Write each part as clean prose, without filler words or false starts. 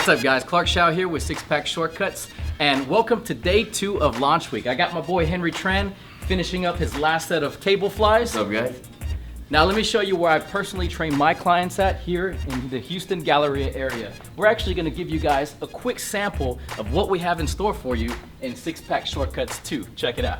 What's up guys, Clark Shaw here with Six Pack Shortcuts, and welcome to day 2 of launch week. I got my boy Henry Tran finishing up his last set of cable flies. What's up guys? Now let me show you where I personally train my clients at here in the Houston Galleria area. We're actually going to give you guys a quick sample of what we have in store for you in Six Pack Shortcuts 2. Check it out.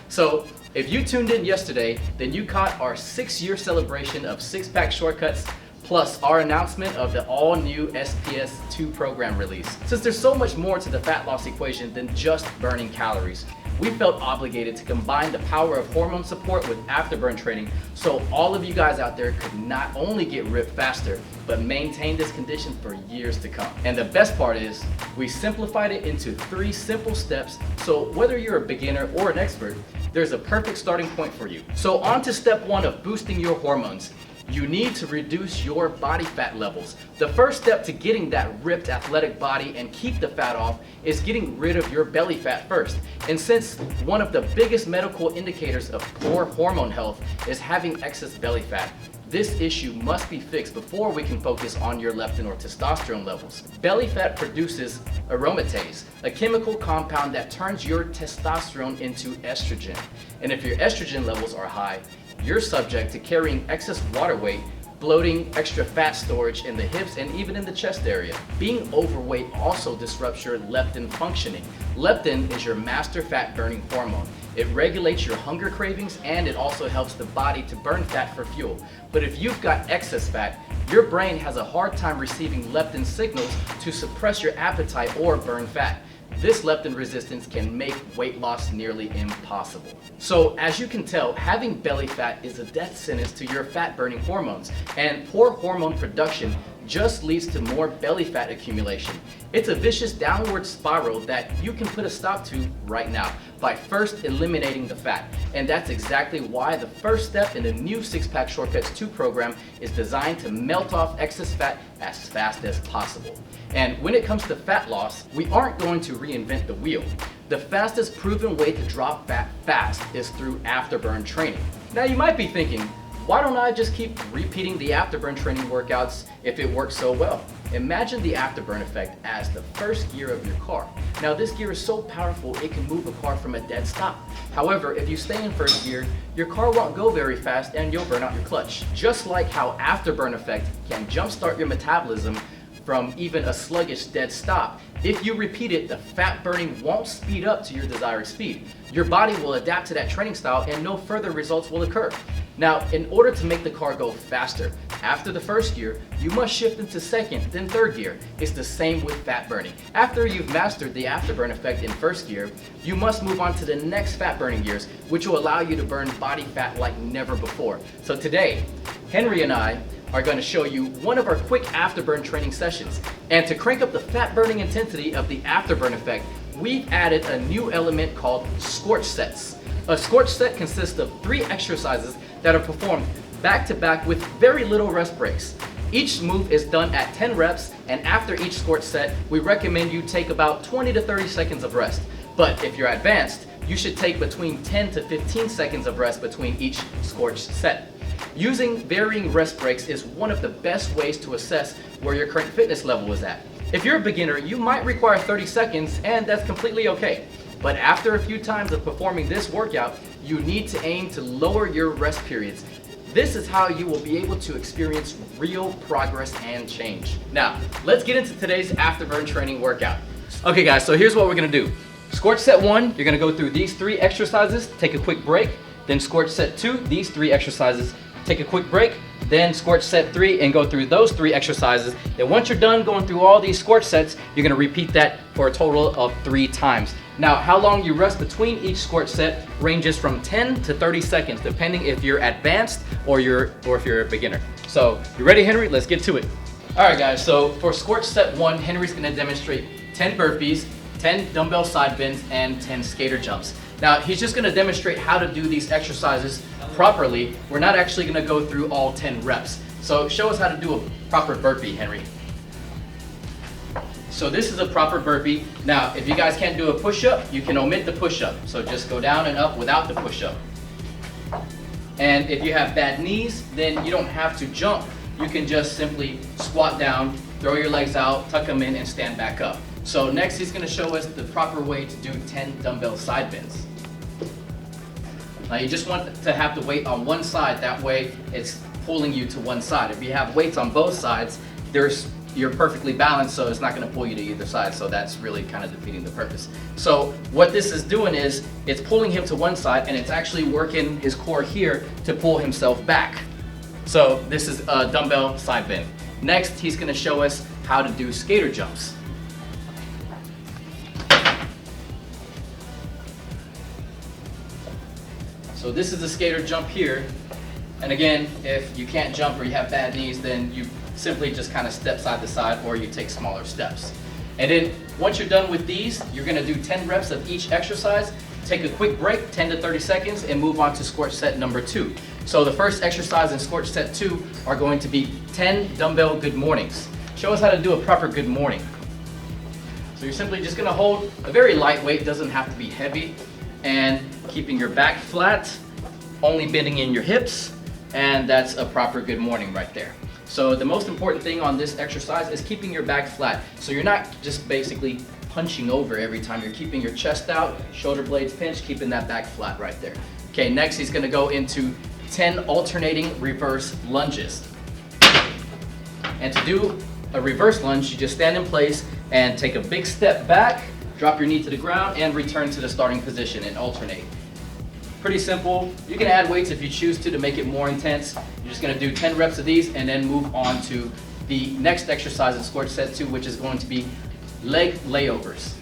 So if you tuned in yesterday, then you caught our 6-year celebration of Six Pack Shortcuts plus our announcement of the all-new SPS 2 program release. Since there's so much more to the fat loss equation than just burning calories, we felt obligated to combine the power of hormone support with afterburn training so all of you guys out there could not only get ripped faster, but maintain this condition for years to come. And the best part is, we simplified it into 3 simple steps, so whether you're a beginner or an expert, there's a perfect starting point for you. So on to step 1 of boosting your hormones. You need to reduce your body fat levels. The first step to getting that ripped athletic body and keep the fat off is getting rid of your belly fat first. And since one of the biggest medical indicators of poor hormone health is having excess belly fat, this issue must be fixed before we can focus on your leptin or testosterone levels. Belly fat produces aromatase, a chemical compound that turns your testosterone into estrogen. And if your estrogen levels are high, you're subject to carrying excess water weight, bloating, extra fat storage in the hips and even in the chest area. Being overweight also disrupts your leptin functioning. Leptin is your master fat burning hormone. It regulates your hunger cravings and it also helps the body to burn fat for fuel. But if you've got excess fat, your brain has a hard time receiving leptin signals to suppress your appetite or burn fat. This leptin resistance can make weight loss nearly impossible. So as you can tell, having belly fat is a death sentence to your fat burning hormones, and poor hormone production just leads to more belly fat accumulation. It's a vicious downward spiral that you can put a stop to right now by first eliminating the fat. And that's exactly why the first step in the new Six Pack Shortcuts 2 program is designed to melt off excess fat as fast as possible. And when it comes to fat loss, we aren't going to reinvent the wheel. The fastest proven way to drop fat fast is through afterburn training. Now you might be thinking, why don't I just keep repeating the afterburn training workouts if it works so well? Imagine the afterburn effect as the first gear of your car. Now this gear is so powerful it can move a car from a dead stop. However, if you stay in first gear, your car won't go very fast and you'll burn out your clutch. Just like how afterburn effect can jumpstart your metabolism from even a sluggish dead stop, if you repeat it, the fat burning won't speed up to your desired speed. Your body will adapt to that training style and no further results will occur. Now, in order to make the car go faster, after the first gear, you must shift into second, then third gear. It's the same with fat burning. After you've mastered the afterburn effect in first gear, you must move on to the next fat burning gears, which will allow you to burn body fat like never before. So today, Henry and I are going to show you one of our quick afterburn training sessions. And to crank up the fat burning intensity of the afterburn effect, we've added a new element called scorch sets. A scorch set consists of 3 exercises that are performed back to back with very little rest breaks. Each move is done at 10 reps, and after each scorch set, we recommend you take about 20 to 30 seconds of rest. But if you're advanced, you should take between 10 to 15 seconds of rest between each scorch set. Using varying rest breaks is one of the best ways to assess where your current fitness level is at. If you're a beginner, you might require 30 seconds, and that's completely okay. But after a few times of performing this workout, you need to aim to lower your rest periods. This is how you will be able to experience real progress and change. Now, let's get into today's afterburn training workout. Okay guys, so here's what we're gonna do. Scorch set 1, you're gonna go through these 3 exercises, take a quick break. Then scorch set 2, these 3 exercises, take a quick break. Then scorch set 3 and go through those 3 exercises. Then once you're done going through all these scorch sets, you're gonna repeat that for a total of 3 times. Now, how long you rest between each scorch set ranges from 10 to 30 seconds, depending if you're advanced or if you're a beginner. So, you ready, Henry? Let's get to it. All right, guys, so for scorch set 1, Henry's gonna demonstrate 10 burpees, 10 dumbbell side bends, and 10 skater jumps. Now, he's just gonna demonstrate how to do these exercises properly. We're not actually gonna go through all 10 reps. So show us how to do a proper burpee, Henry. So this is a proper burpee. Now, if you guys can't do a push-up, you can omit the push-up. So just go down and up without the push-up. And if you have bad knees, then you don't have to jump you can just simply squat down, throw your legs out, tuck them in, and stand back up. So next he's going to show us the proper way to do 10 dumbbell side bends. Now you just want to have the weight on one side, that way it's pulling you to one side. If you have weights on both sides, you're perfectly balanced, so it's not going to pull you to either side, so that's really kind of defeating the purpose. So what this is doing is it's pulling him to one side, and it's actually working his core here to pull himself back. So this is a dumbbell side bend. Next he's going to show us how to do skater jumps. So this is a skater jump here, and again, if you can't jump or you have bad knees, then you simply just kind of step side to side, or you take smaller steps. And then once you're done with these, you're going to do 10 reps of each exercise, take a quick break, 10 to 30 seconds, and move on to squat set number 2. So the first exercise in squat set 2 are going to be 10 dumbbell good mornings. Show us how to do a proper good morning. So you're simply just going to hold a very lightweight, doesn't have to be heavy, and keeping your back flat, only bending in your hips, and that's a proper good morning right there. So the most important thing on this exercise is keeping your back flat. So you're not just basically punching over every time. You're keeping your chest out, shoulder blades pinched, keeping that back flat right there. Okay, next he's going to go into 10 alternating reverse lunges. And to do a reverse lunge, you just stand in place and take a big step back, drop your knee to the ground, and return to the starting position and alternate. Pretty simple. You can add weights if you choose to make it more intense. You're just going to do 10 reps of these and then move on to the next exercise in squat set 2, which is going to be leg layovers.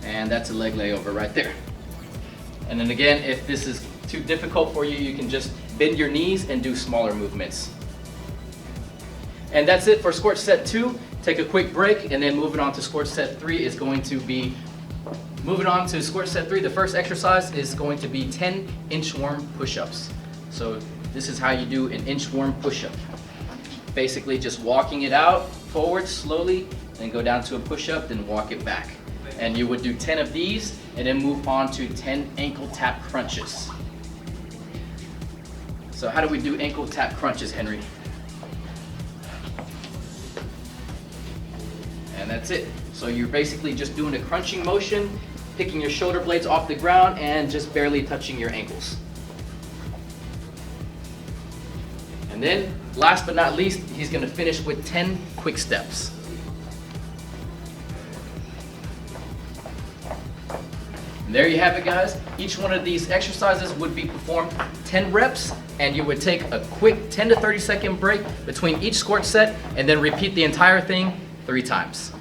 And that's a leg layover right there. And then again, if this is too difficult for you, you can just bend your knees and do smaller movements. And that's it for squat set 2. Take a quick break, and then moving on to squat set 3 is going to be, the first exercise is going to be 10 inchworm push-ups. So this is how you do an inchworm push-up. Basically just walking it out forward slowly, then go down to a push-up, then walk it back. And you would do 10 of these, and then move on to 10 ankle tap crunches. So how do we do ankle tap crunches, Henry? And that's it. So you're basically just doing a crunching motion, picking your shoulder blades off the ground and just barely touching your ankles. And then, last but not least, he's going to finish with 10 quick steps. And there you have it, guys. Each one of these exercises would be performed 10 reps, and you would take a quick 10 to 30 second break between each squat set, and then repeat the entire thing 3 times.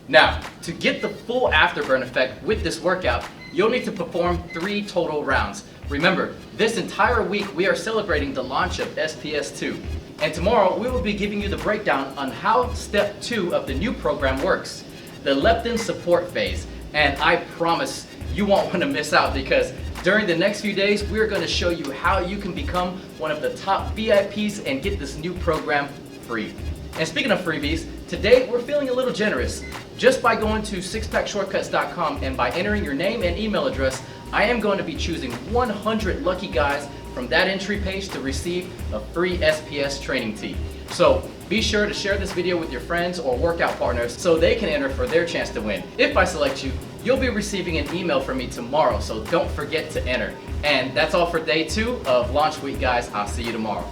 Now, to get the full afterburn effect with this workout, you'll need to perform 3 total rounds. Remember, this entire week we are celebrating the launch of SPS 2. And tomorrow we will be giving you the breakdown on how step 2 of the new program works, the leptin support phase. And I promise you won't want to miss out, because during the next few days we're going to show you how you can become one of the top VIPs and get this new program free. And speaking of freebies, today we're feeling a little generous. Just by going to SixPackShortcuts.com and by entering your name and email address, I am going to be choosing 100 lucky guys from that entry page to receive a free SPS training tee. So be sure to share this video with your friends or workout partners so they can enter for their chance to win. If I select you, you'll be receiving an email from me tomorrow, so don't forget to enter. And that's all for day 2 of Launch Week, guys. I'll see you tomorrow.